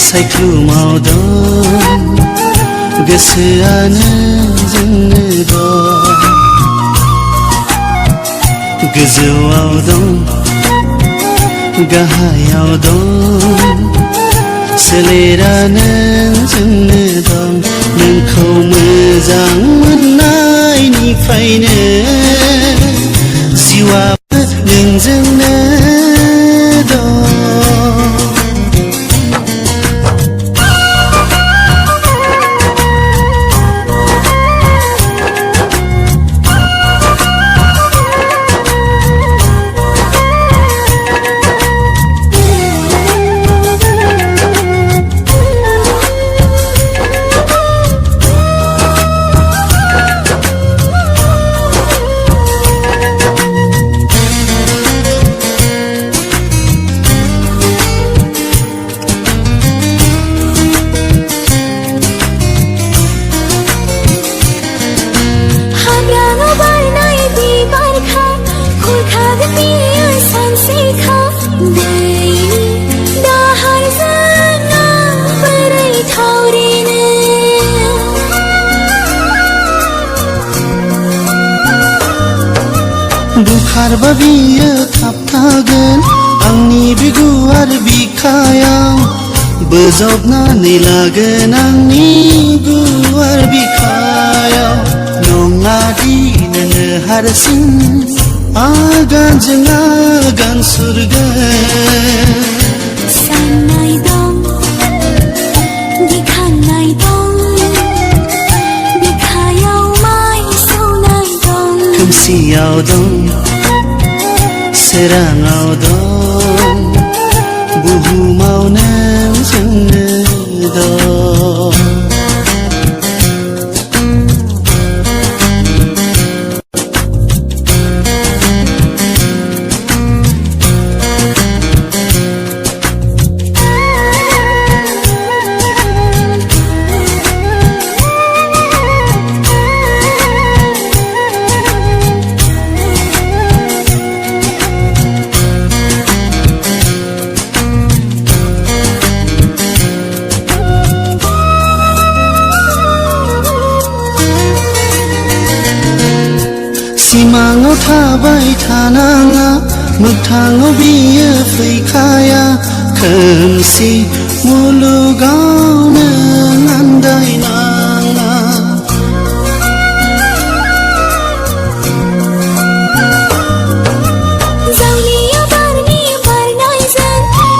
सायख्लुमाव दं गोसोआनो जोंनो दं गोजौआव दं गाहायाव दं सोलेरानो जोंनो दं नोंखौ मोजां मोननायनिफ्रायनो जिउआबो नोंजोंनो दं बुखारबा बियो थाबथागोन आंनि बिगुर बिखायाव बोजबनानै लागोन आंनि गुवार बिखायाव नङादि नोङो हारसिं आगानजों आगान सुरगोन साननाय दं गिखांनाय दं बिखायाव माइ सौनाय दं खोमसियाव दं सोराङाव दं बुहुमाव नों जोंनो दं सिमाङाव थाबाय थानाङा मोगथाङाव बियो फैखाया खोमसि मुलुगाव नों आन्दायनाङा जावलिया बारनि बारनायजों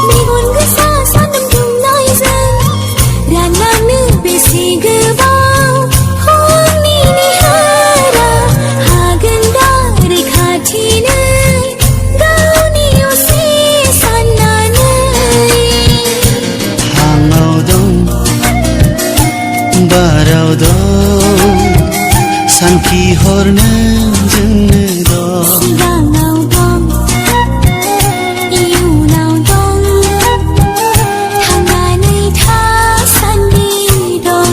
मेगन गोसा सान्दुं दुंनायजों रानलांनो बेसे गोबाव फुंनि निहोरा गावनि असे साननानै हाङाव दं बाराव दं सानखि हरनो जोंनो दं सिगाङाव दं इयुनाव दं थांनानै थासान्दि दं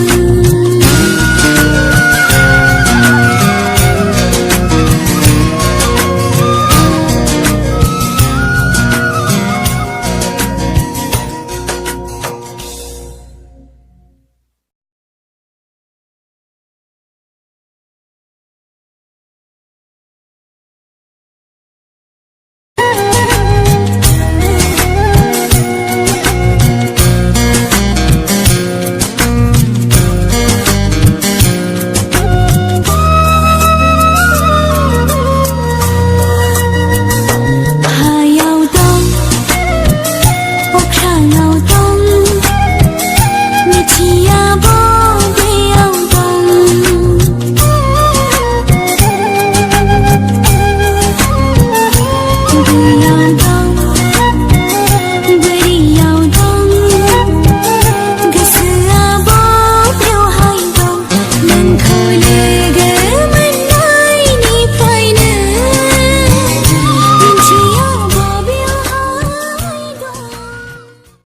खोले